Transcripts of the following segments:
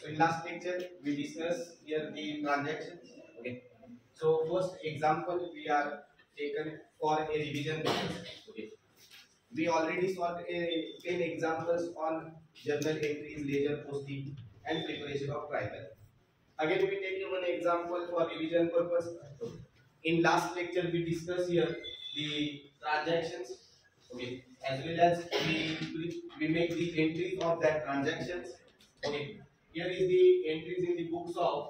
in last lecture we discussed here the transactions. Okay. So first example we are taken for a revision purpose. Okay. We already saw 10 examples on journal entries, ledger posting, and preparation of trial. Again, we take one example for revision purpose. In last lecture, we discussed here the transactions. Okay, as well as we make the entries of that transactions. Okay, here is the entries in the books of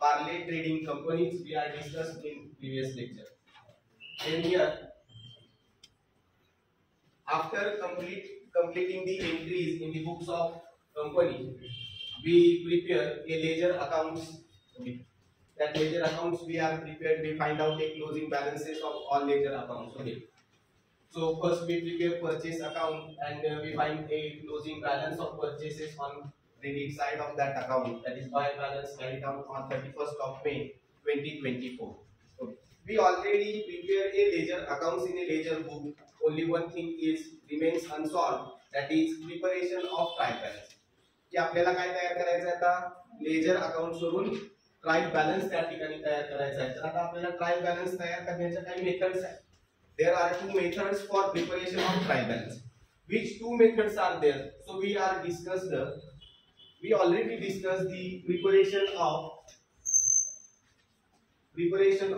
Parley Trading Companies we are discussed in previous lecture. And here, after completing the entries in the books of company, we prepare a ledger accounts. Okay. That ledger accounts we are prepared. We find out the closing balances of all ledger accounts. Okay. So first we prepare purchase account and we find a closing balance of purchases on credit side of that account. That is buy balance carried out on 31st of May 2024. Okay. We already prepare a ledger accounts in a ledger book. Only one thing is remains unsolved. That is preparation of trial balance. की आपल्याला काय तयार करायचं आहे आता ledger account सोडून trial balance त्या ठिकाणी तयार करायचा आहे. तर आता आपल्याला ट्रायल बॅलन्स तयार करण्याच्या काही मेथड्स आहेत. There are two methods for preparation of trial balance. Which two methods are there? So we already discussed the preparation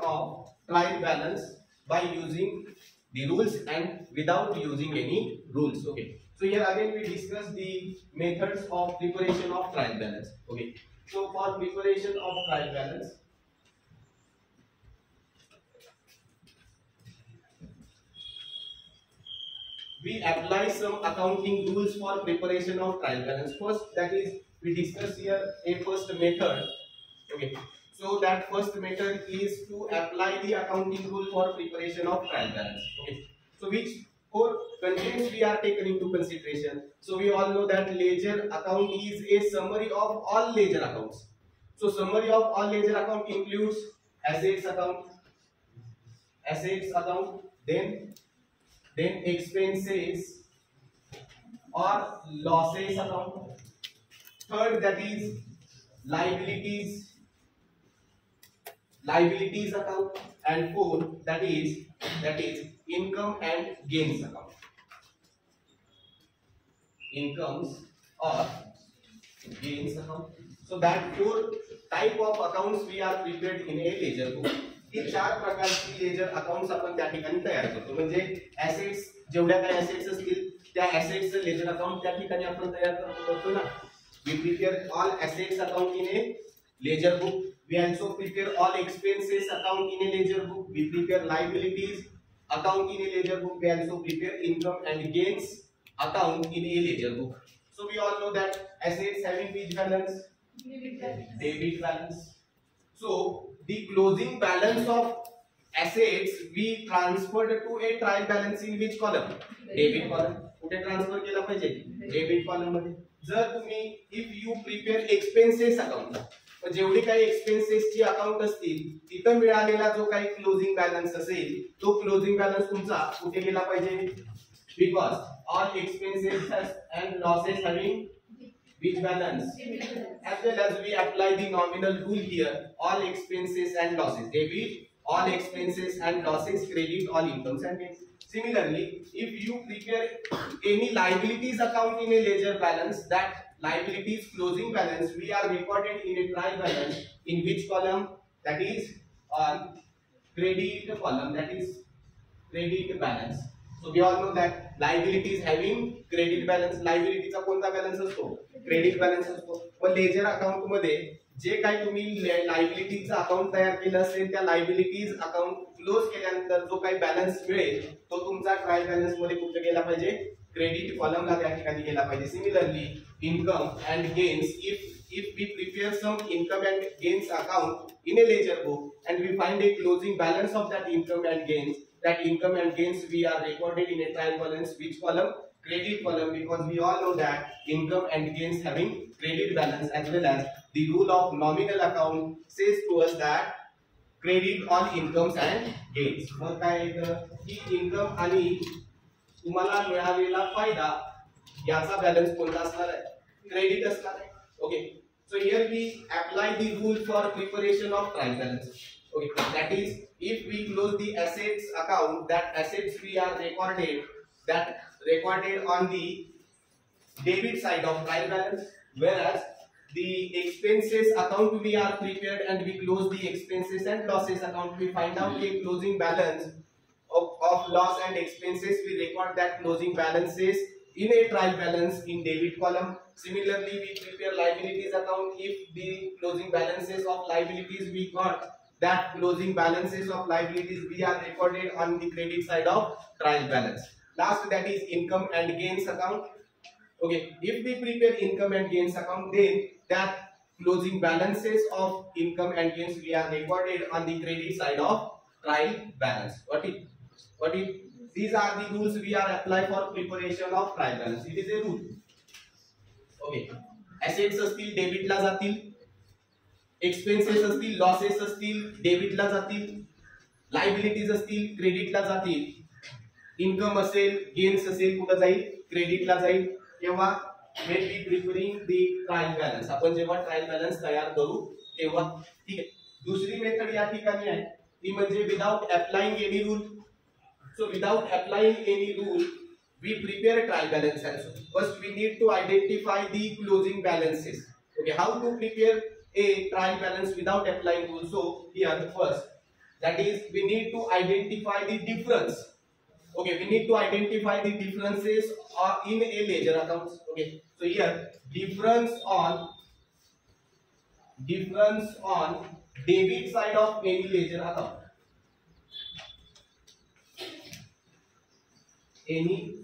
of trial balance by using the rules and without using any rules. Okay. So here again we discuss the methods of preparation of trial balance. Okay. So for preparation of trial balance, we apply some accounting rules for preparation of trial balance. First, that is we discuss here a first method. Okay. So that first method is to apply the accounting rule for preparation of trial balance. Okay. So which four contents we are taken into consideration. So we all know that ledger account is a summary of all ledger accounts. So summary of all ledger account includes assets account, then expenses or losses account. Third, that is liabilities account, and fourth, that is income and gains account. Incomes or gains account. So that four type of accounts we are prepared in a ledger book. ही चार प्रकारची ledger accounts आपण त्या ठिकाणी तयार करतो. म्हणजे assets जेवढ्या काही ऍसेट्स असतील त्या ऍसेट्स लेजर अकाउंट त्या ठिकाणी आपण तयार करतो ना. We prepare all assets account in a ledger book. We also prepare all expenses account in a ledger book. We prepare liabilities account in a ledger book. We also prepare income and gains account in a ledger book. So we all know that assets having which balance? Debit balance. So the closing balance of assets we transferred to a trial balance in which column? Debit column. कुठे transfer केला पाहिजे? Debit column मध्ये. जर तुम्ही if you prepare expenses account, जेवढे काही एक्सपेन्सेसची account असतील तिथं मिळालेला जो काही क्लोजिंग बॅलन्स असेल तो क्लोजिंग बॅलन्स तुमचा कुठे गेला पाहिजे? Because all expenses and losses having which balance? As well as we apply the nominal rule here, all expenses and losses debit, all expenses and losses credit, all incomes and gains. Similarly, if you prepare any liabilities account in a ledger balance, that liabilities closing balance we are recorded in a trial balance in which column? That is on credit column, that is credit balance. So we all know that liabilities having credit balance. liability चा कोणता balance असतो? Credit balance असतो. पण ledger account मध्ये जे काही तुम्ही liabilities account तयार केलं असेल त्या लायबिलिटीज अकाउंट क्लोज केल्यानंतर जो काही बॅलन्स मिळेल तो तुमचा ट्रायल बॅलन्स मध्ये कुठे गेला पाहिजे? क्रेडिट कॉलमला त्या ठिकाणी गेला पाहिजे. Similarly income and gains, if we prepare some income and gains account in a ledger book and we find a closing balance of that income and gains, that income and gains we are recorded in a trial balance which column? Credit column, because we all know that income and gains having credit balance, as well as the rule of nominal account says to us that credit all incomes and gains. मग काय येतं की income आणि तुम्हाला मिळालेला फायदा याचा balance कोणता असणार आहे? क्रेडिट असणार आहे. Okay. So here we apply the rule for preparation of trial balance. Okay, that is, if we close the assets account, that assets we are recorded on the debit side of trial balance, whereas the expenses account we are prepared and we close the expenses and losses account. We find out the closing balance of loss and expenses. We record that closing balances in a trial balance in debit column. Similarly, we prepare liabilities account. If the closing balances of liabilities we got, that closing balances of liabilities we are recorded on the credit side of trial balance. Last, that is income and gains account. Okay, if we prepare income and gains account, then that closing balances of income and gains we are recorded on the credit side of trial balance. What if these are the rules we are apply for preparation of trial balance. It is a rule. Okay, assets असतील debit ला जातील, expenses असतील losses असतील debit ला जातील, liabilities असतील credit ला जातील, income असेल gains असेल कुठे जाईल क्रेडिट ला जाईल. तेव्हा when we preparing the trial balance, आपण जेव्हा ट्रायल बॅलन्स तयार करू तेव्हा. ठीक आहे. दुसरी मेथड या ठिकाणी आहे ती म्हणजे without applying any rule. So without applying any rule, we prepare trial balance also. First, we need to identify the closing balances. Okay, how to prepare a trial balance without applying rule? So here first, that is, we need to identify the difference. Okay, we need to identify the differences in a ledger accounts. Okay, so here difference on debit side of any ledger account. Any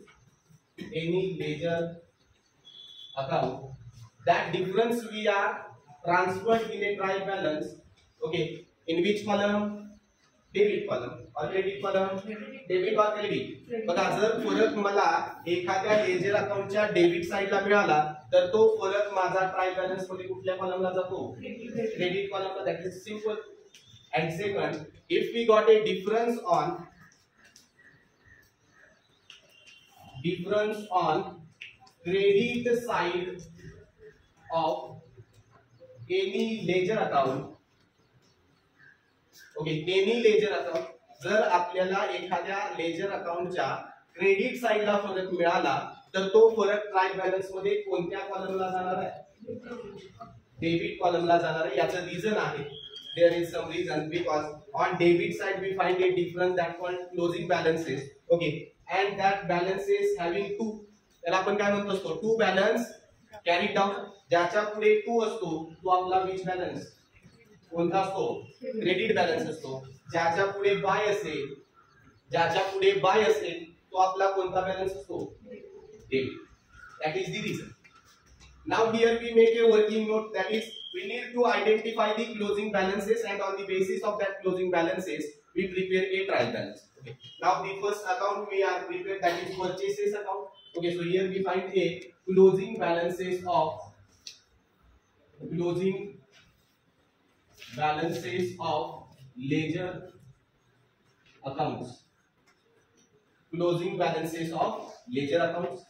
ledger account, that difference we are transferred in a trial balance. Okay, in which column? Debit column or credit column? Debit or credit. बघा, जर फरक मला एखाद्या laser अकाउंटच्या debit साइडला मिळाला तर तो फरक माझा ट्रायल बॅलन्स मध्ये कुठल्या कॉलमला जातो? Credit कॉलमला. That is simple. And second, if we got a difference on credit side of any ledger account. Okay, any ledger account. जर आपल्याला एखाद्या लेजर अकाउंटच्या क्रेडिट साइडला फरक मिळाला तर तो फरक ट्रायल बॅलन्स मध्ये कोणत्या कॉलमला जाणार आहे? डेबिट कॉलमला जाणार आहे. याचं रिझन आहे, there is some reason, because on debit side we find a difference that called closing balances. Okay, and that balances having two, त्याला आपण काय म्हणतो असतो? To balance carried down. ज्याच्या पुढे टू असतो तो आपला विच बॅलन्स कोणता असतो? क्रेडिट बॅलन्स असतो. ज्याच्या पुढे बाय असेल तो आपला कोणता बॅलन्स असतो? Debit. That is the reason. Now here we make a working note, that is, we need to identify the closing balances, and on the basis of that closing balances we prepare a trial balance. Okay, now the first account we are prepared, that is purchases account. Okay, so here we find a closing balances of ledger accounts. Closing balances of ledger accounts.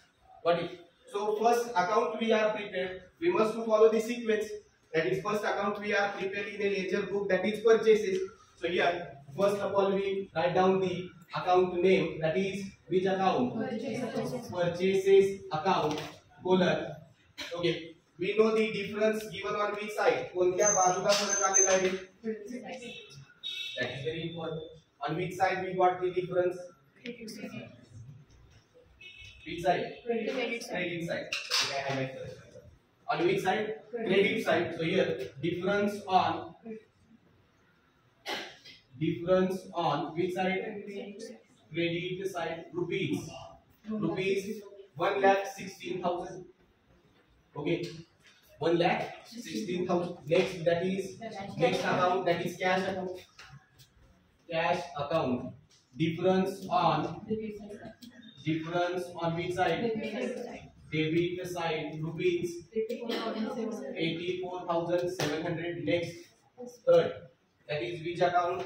What is? So first account we are prepared, we must follow the sequence. That is, first account we are prepared in a ledger book, that is purchases. So here first of all we write down the account name, that is which account? Purchases account colon. Okay, we know the difference given on which side, कोणत्या बाजूला फरक आलेला आहे? That is very important. On which side we got the difference? Which side? Credit side. Okay, I make that. On which side? Credit side. So here difference on which side? Credit side. Rupees 1,16,000. Okay, 1,16,000. Next, that is next account, that is cash account. Difference on which side? Debit side. Rupees 84,700. Next, third, that is which account?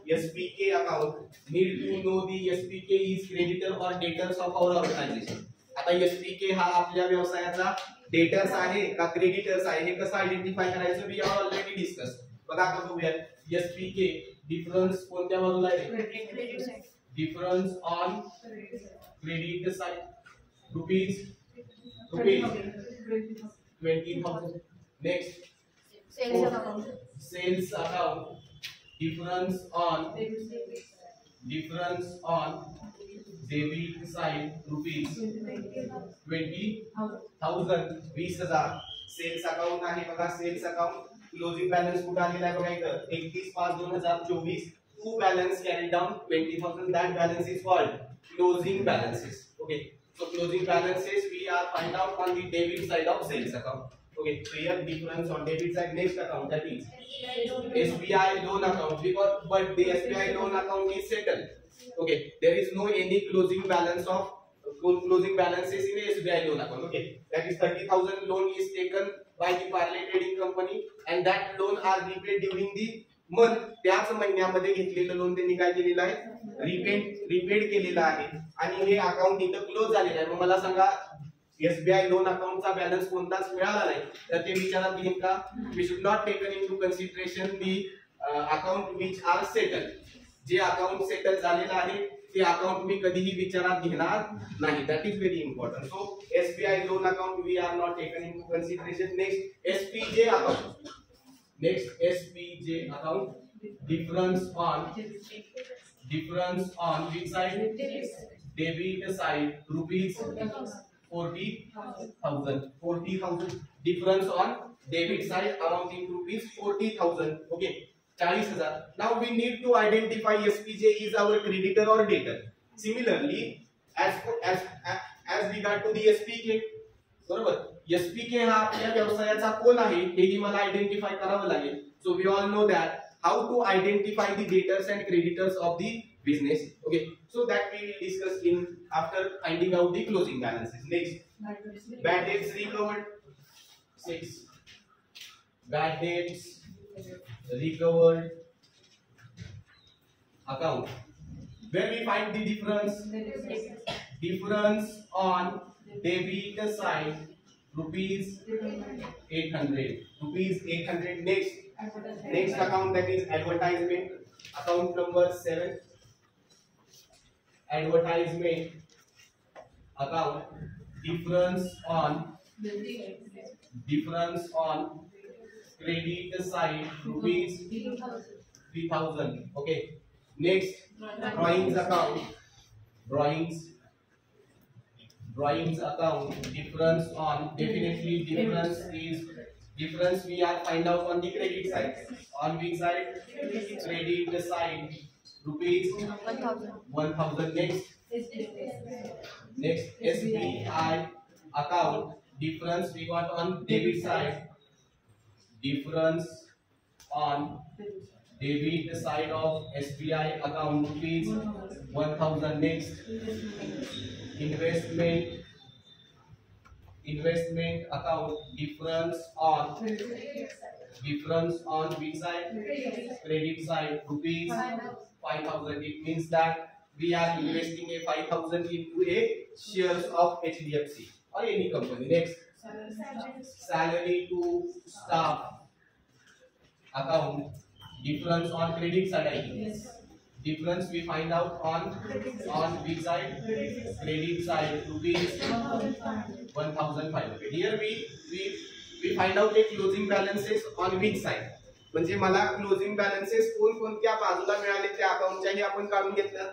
SPK account. Need to know the SPK is creditor or debtors of our organization. आता SPK हा आपल्या व्यवसायाचा debtors आहे का creditors आहे हे कसं identify करायचं we are already discuss. बघा आता बघूया एसपीके डिफरन्स कोणत्या बाजूला आहे difference on credit side rupees 20,000. Next sales account difference on debit side rupees 20,000 20,000 sales account आहे बघा सेल्स अकाउंट क्लोजिंग बॅलन्स कुठे आलेला आहे बघा इथं 31/5/2024 to balance carry down 20,000 that balance is called closing balances. Okay, so closing balances we are find out on the debit side of sales account. Okay, so here difference on debit side. Next account, that is SBI loan account, because but the SBI loan account is settled. Okay, there is no any closing balances in SBI loan account. Okay, that is 30,000 loan is taken by the Parle Trading Company and that loan are repaid during the month. त्याच महिन्यामध्ये घेतलेलं loan त्यांनी काय केलेलं आहे repaid केलेलं आहे आणि हे अकाउंट इथं क्लोज झालेलं आहे. मग मला सांगा एसबीआय लोन अकाउंटचा बॅलन्स कोणताच मिळाला नाही तर ते विचारात घेईन का we should not taken into consideration the account which are settle. जे अकाउंट सेटल झालेलं आहे ते अकाउंट मी कधीही विचारात घेणार नाही. That is very important. So SBI loan account we are not taken into consideration. Next SPJ account. Next SPJ account difference on which side debit side rupees 40,000 difference on debit side amounting to rupees 40,000. Okay, 40,000. Now we need to identify SPJ is our creditor or debtor. Similarly as regard to the SPK, बरोबर SPK हा आपल्या व्यवसायाचा कोण आहे हेही मला identify करावं लागेल. So we all know that how to identify the debtors and creditors of the business. Okay, so that we will discuss in after finding out the closing balances. Next, bad debts recovered. 6, bad debts recovered account, where we find the difference on debit side rupees 800. Next account, that is advertisement, account number 7. Advertisement account, difference on credit side rupees 3,000. Okay, next drawings account. Drawings account, difference on, definitely difference we are find out on the credit side. On which side? Credit side rupees 1,000. Next SBI account, difference we got on debit side. Difference on debit side of SBI account rupees 1,000. Next investment account, difference on which side? Credit side rupees 5,000. It means that we are investing a 5,000 into a shares of HDFC or any company. Next, salary to staff account, difference on credit side. Difference we find out on which side? Credit side rupees 1,500. Here we find out a closing balances on which side. म्हणजे मला closing balances कोणत्या बाजूला मिळाले त्या अकाउंटच्याही आपण काढून घेतलं.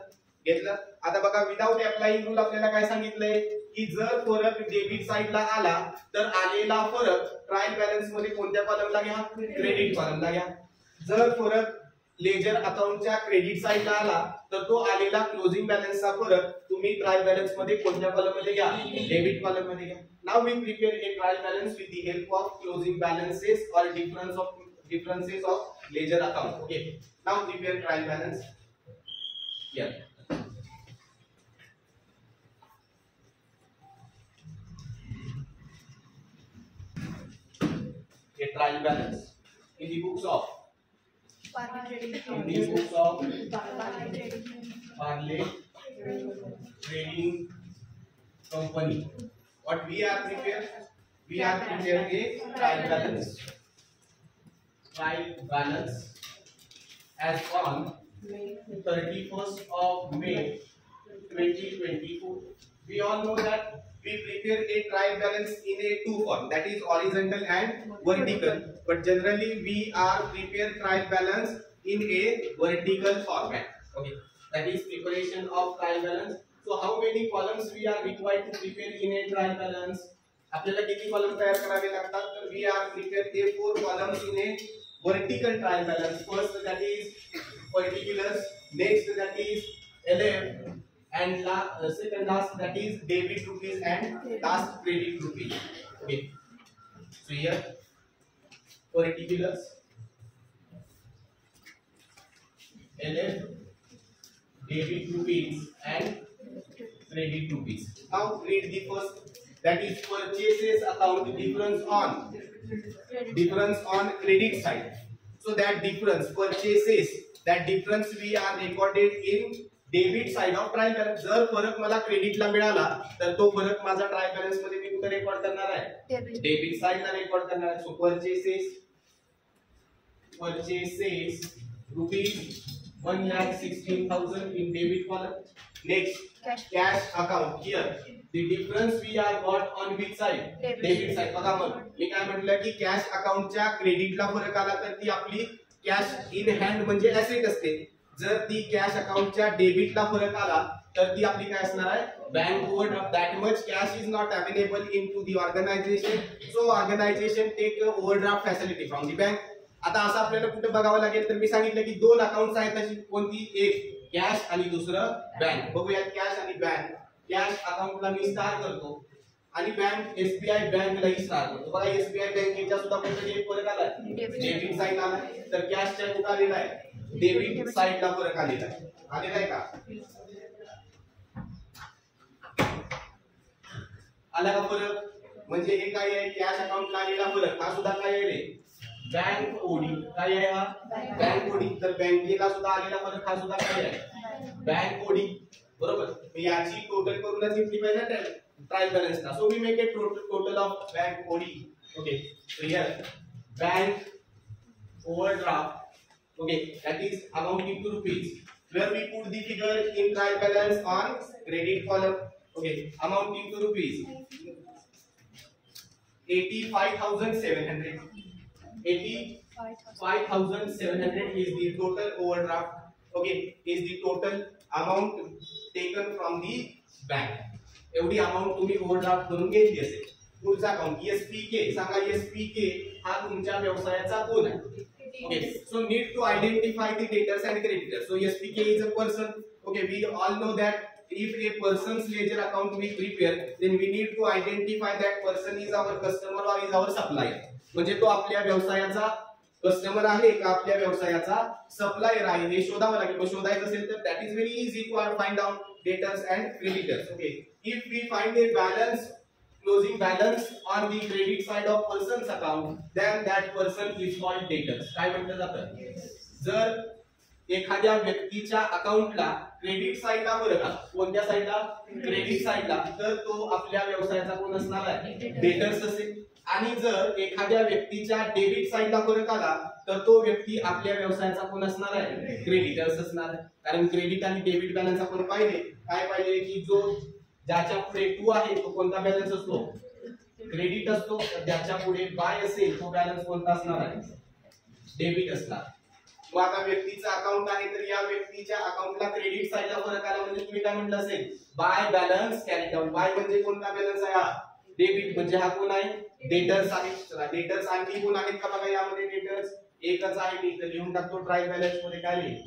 आता बघा विदाउट अप्लाइंग रूल आपल्याला काय सांगितलंय की जर फरक डेबिट साइडला आला तर आलेला फरक ट्रायल बॅलन्स मध्ये कोणत्या कॉलमला घ्या? क्रेडिट कॉलमला घ्या. जर फरक लेजर अकाउंटच्या क्रेडिट साइडला आला तर तो आलेला क्लोजिंग बॅलन्सचा फरक तुम्ही ट्रायल बॅलन्स मध्ये कोणत्या कॉलम मध्ये घ्या? डेबिट कॉलम मध्ये घ्या. Now we prepare a trial balance with the help of closing balances और differences of ledger account. Okay, now prepare trial balance here. A trial balance in the books of Parle Trading Company. What we are prepared? we are prepared a trial balance. Trial balance as on 31st of May 2024. We all know that we prepare a trial balance in a two form, that is horizontal and vertical, but generally we are prepare trial balance in a vertical format. Okay, that is preparation of trial balance. So how many columns we are required to prepare in a trial balance? आपल्याला किती column तयार करावे लागतात? तर we are prepared a 4 columns in a vertical trial balance. First that is particulars, next that is LF, and second last that is debit rupees and last credit rupees. Okay, so here particulars, LF, debit rupees and credit rupees. Now read the first, that is purchases account, difference on credit side. So that difference purchases, that difference we are recorded in debit side of trial balance. जर फरक मला क्रेडिटला मिळाला तर तो फरक माझा trial balance मध्ये मी कुठे रेकॉर्ड करणार आहे? डेबिट साइडला रेकॉर्ड करणार आहे. सो purchases rupees 1,16,000 in debit column. Next cash account. Here the difference we are got on which side? Debit side. बघा मग मी काय म्हटलं की कॅश अकाउंटच्या क्रेडिटला फरक आला तर ती आपली कॅश इन हँड म्हणजे ऍसेट असते. जर ती कॅश अकाउंटच्या डेबिटला फरक आला तर ती आपली काय असणार आहे? Bank overdraft. That much cash is not available in to the organisation, so organisation take overdraft facility from the bank. आता असं आपल्याला कुठे बघावं लागेल तर मी सांगितलं की दोन अकाउंट्स आहेत तशी, कोणती? एक कॅश आणि दुसरं बँक. बघूया कॅश आणि बँक. कॅश अकाउंटला मी स्टार करतो आणि बँक एसबीआय बँकलाही स्टार करतो. बघा एसबीआय बँकेचा सुद्धा कोणता फरक आलाय? डेबिट साइड आला. तर कॅशच्या कुठे आलेला आहे? डेबिट साइडला फरक आलेला आहे. आलेला आहे का? आला का फरक? म्हणजे हे काय आहे? कॅश अकाउंटला आलेला फरक हा सुद्धा काय आहे रे? Bank OD. काय आहे हा? Bank OD. तर बँकेला सुद्धा आलेला फरक हा सुद्धा काय आहे? Bank OD. बरोबर. याची टोटल करूनच घेतली पाहिजे ना ट्रायल बॅलन्सला. So we make a total of bank OD. Okay, so here bank overdraft. Okay, that is amounting to rupees. Where we put the figure in trial balance on credit column. Okay, amounting to rupees 85,700. 85,700 is the total overdraft. Okay, is the total amount taken from the bank. एवढी amount तुम्ही overdraft करून घेतली असेल. पुढचा account SPK. सांगा SPK हा तुमच्या व्यवसायाचा कोण आहे? Okay, so need to identify the debtors and creditors. So SPK is a person. Okay, we all know that if a person's ledger account we prepare, then we need to identify that person is our customer or is our supplier. म्हणजे तो आपल्या व्यवसायाचा customer आहे का आपल्या व्यवसायाचा supplier आहे हे शोधावं लागेल. मग शोधायचं असेल तर that is very easy to find out debtors and creditors. Okay, if we find a balance, closing balance on the credit side of person's account, then that person is called debtors. काय म्हटलं जातं? जर एखाद्या व्यक्तीच्या अकाउंटला credit साइडला फरक आला, कोणत्या साइडला? क्रेडिट साइडला, तर तो आपल्या व्यवसायाचा कोण असणार आहे? डेटर्स असेल. आणि जर एखाद्या व्यक्तीच्या डेबिट साइडला फरक आला तर तो व्यक्ती आपल्या व्यवसायाचा कोण असणार आहे? क्रेडिटर्स असणार आहे. कारण क्रेडिट आणि डेबिट बॅलन्स आपण पाहिले, काय पाहिले की जो ज्याच्या पुढे टू आहे तो कोणता बॅलन्स असतो? क्रेडिट असतो. ज्याच्या पुढे बाय असेल तो बॅलन्स कोणता असणार आहे? डेबिट असणार. मग आता व्यक्तीचा अकाउंट आहे तर या व्यक्तीच्या अकाउंटला क्रेडिट साइडला फरक आला म्हणजे तुम्ही काय म्हटलं असेल? By balance carried out. By म्हणजे कोणता बॅलन्स आहे? हा डेबिट. म्हणजे हा कोण आहे? डेटर्स आहे. डेटर्स आणखी कोण आहेत का बघा यामध्ये? डेटर्स एकच आहे. मी इथे लिहून टाकतो ट्रायल बॅलन्स मध्ये काय लिहिलं?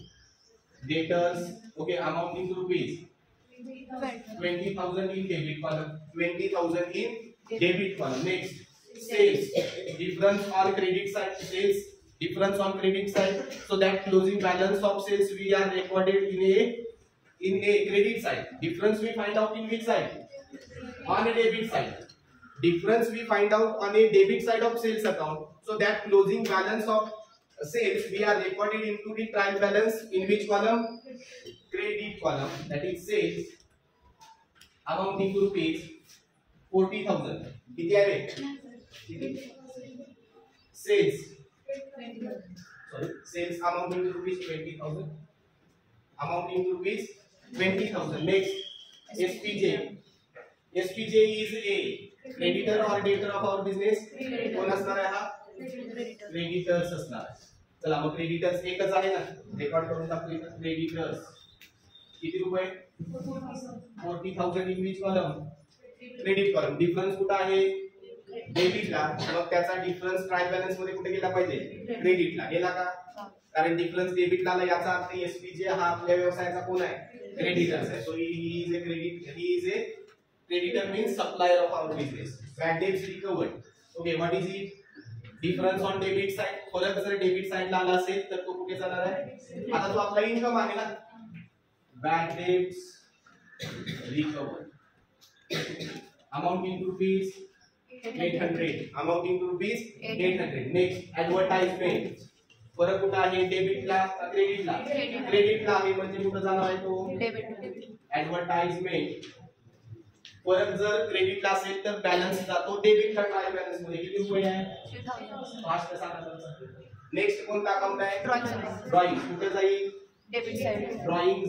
Debtors. Okay, amounting to rupees 20,000 in debit column. 20,000 in debit column. Next, sales. Difference on credit side. Sales. Difference on credit side. So that closing balance of sales we are recorded in a credit side. Difference we find out in which side? On a debit side. Difference we find out on a debit side of sales account. So that closing balance of sales we are recorded into the trial balance in which column? Credit column. That is sales amounting to rupees 40,000. किती आहे? Sales. Sorry, sales amounting to rupees 20,000. Amounting to rupees 20,000. Next, SPJ. SPJ is a creditor or debtor of our business. कोण असणार आहे हा? Creditors असणार. चला मग creditors एकच आहे ना, रेकॉर्ड करून टाकू. क्रेडिटर्स किती रुपये? 40,000 इन which column? Credit column. Difference कुठे आहे? डेबिटला. मग त्याचा डिफरन्स ट्रायल बॅलन्स मध्ये कुठे गेला पाहिजे? क्रेडिटला. गेला का? कारण डिफरन्स डेबिटला आला, याचा अर्थ एसपीजे हा आपल्या व्यवसायाचा कोण आहे? क्रेडिटर्स आहे. So he is a creditor means supplier of our business. Bad debts recovered. Okay, what is it? Difference on debit side. फरक जर डेबिट साइडला आला असेल तर तो कुठे जाणार आहे? आता तो आपला इन्कम आहे ना. Bad debts recovered. Amounting to rupees 800. Amounting to rupees 800. Next, advertisement. फरक कुठे आहे? डेबिटला का क्रेडिटला? क्रेडिटला आहे, म्हणजे कुठे जाणार आहे तो? डेबिट. ऍडव्हर्टाइजमेंट. फरक जर क्रेडिटला असेल तर बॅलन्स जातो डेबिटला. ट्रायल बॅलन्स मध्ये किती रुपये आहे? 3000. सांगा. नेक्स्ट कोणता अकाउंट आहे? ड्रॉइंग. कुठे जाईल? Debit side. ड्रॉइंग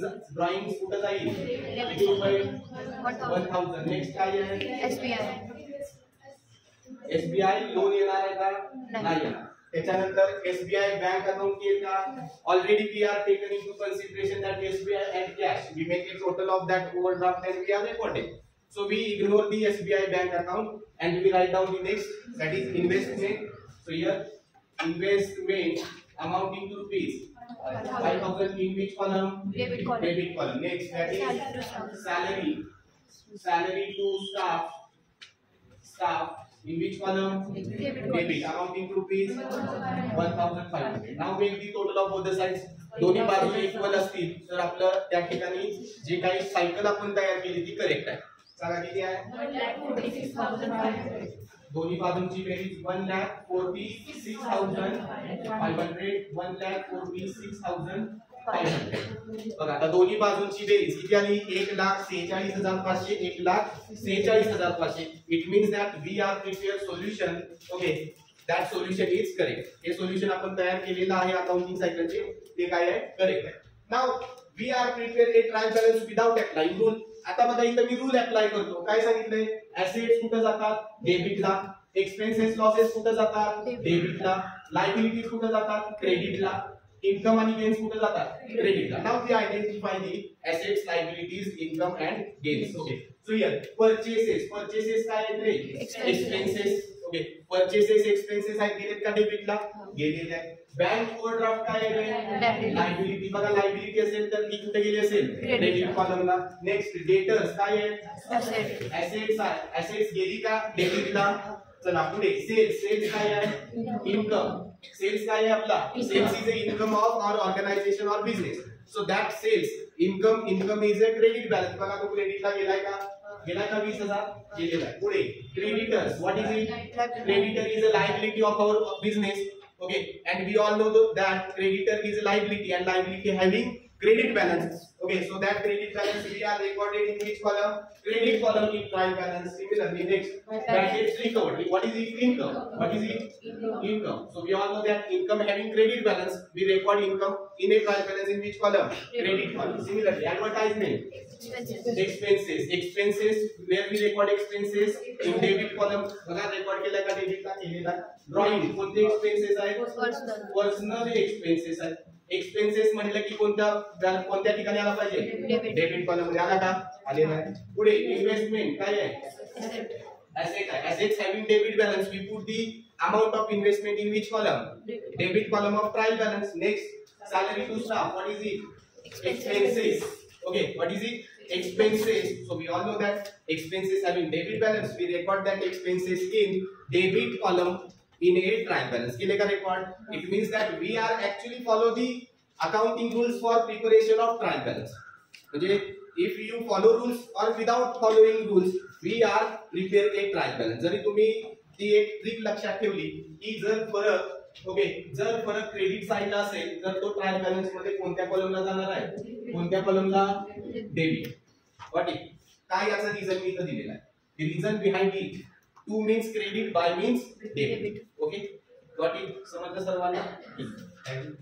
कुठे जाईल? किती रुपये? 1000. नेक्स्ट काय आहे? एसबीआय. एसबीआय लोन येणार आहे का? नाही येणार. त्याच्यानंतर एसबीआय बँक अकाउंट येईल का? Already we are taken into consideration that SBI and cash. वी मेक a total of that overdraft and we are recording. So we ignore the SBI bank account and we write down the next, that is investment. So here investment amounting to rupees 5,000 in which column? Debit column. Debit column. Next, that is salary. Salary to staff. Staff in which column? Debit amounting to rupees 1,500. Now make the total of both the sides. दोन्ही बाजू equal असतील तर आपलं त्या ठिकाणी जे काही cycle आपण तयार केली ती करेक्ट आहे. सांगा किती आहे? 1,46,500. दोन्ही बाजूंची बेरीज 1,46,500. 1,46,500. बघा आता दोन्ही बाजूंची बेरीज किती आली? 1,46,500. 1,46,500. It means that we are prepare solution. Okay, that solution is correct. हे सोल्युशन आपण तयार केलेलं आहे अकाउंटिंग सायकलचे, ते काय आहे? करेक्ट आहे. Now we are prepare a trial balance without applying rule. आता बघा इथं मी रूल अप्लाय करतो. काय सांगितलंय? ऍसेट्स कुठे जातात? डेबिटला. एक्सपेन्सेस लॉसेस कुठे जातात? डेबिटला. लायबिलिटीज कुठे जातात? क्रेडिटला. इनकम आणि गेन्स कुठे जातात? क्रेडिटला. Now we identify the assets, liabilities, income and gains. Okay, so here purchases. Purchases काय आहेत? एक्सपेन्सेस. ओके, परचेसेस एक्सपेन्सेस आहेत, गेलेत का डेबिटला? गेलेले आहेत. बँक ओव्हरड्राफ्ट काय आहे? लायबिलिटी. बघा लायबिलिटी असेल तर ती कुठे गेली असेल? क्रेडिट कॉलमला. नेक्स्ट, डेटर्स काय आहे? ऍसेट्स आहे. ऍसेट्स गेली का डेबिटला? चला पुढे सेल्स. सेल्स काय आहे? इनकम. सेल्स काय आहे आपला? Sales is a income of our organisation or business. So that sales income is a credit balance. बघा तो क्रेडिटला गेलाय का? गेला का? 20,000 गेलेला आहे. पुढे creditors. What is it? Creditor is a liability of our business. Okay, and we all know that creditor is a liability and liability having credit balance. Okay, so that credit balance we are recorded in which column? Credit column in trial balance. Similarly, next, that is recovered. What is it? Income. What is it? Income. So we all know that income having credit balance, we record income in a trial balance in which column? Credit column. Similarly, advertisement. Expenses. Expenses, where we record expenses in debit column. बघा record केला का? डेबिटला केलेला. Drawing कोणते expenses आहेत? Personal expenses आहेत. Expenses म्हटलं की कोणत्या ठिकाणी आला पाहिजे? डेबिट कॉलम मध्ये. आला का? आलेला आहे. पुढे इन्व्हेस्टमेंट काय आहे? ऍसेट आहे. Assets having debit balance, we put the amount of investment in which column? Debit column of trial balance. Next, salary to staff. What is it? Expenses. Okay, what is it? Expenses. So we all know that expenses having debit balance, we record that expenses in debit column in a trial balance. केले का record? It means that we are actually follow the accounting rules for preparation of trial balance. म्हणजे if you follow rules or without following rules, we are prepare a trial balance. जरी तुम्ही ती एक trick लक्षात ठेवली की जर फरक जर फरक क्रेडिट साइडला असेल तर तो ट्रायल बॅलन्स मध्ये कोणत्या कॉलमला जाणार आहे? कोणत्या कॉलमला? डेबिट. What it? काय याचा रिझन मी इथं दिलेला आहे. The reason behind it two means credit, bye means debit. Okay, got it? समजलं सर्वांना? ठीक, थँक्यू.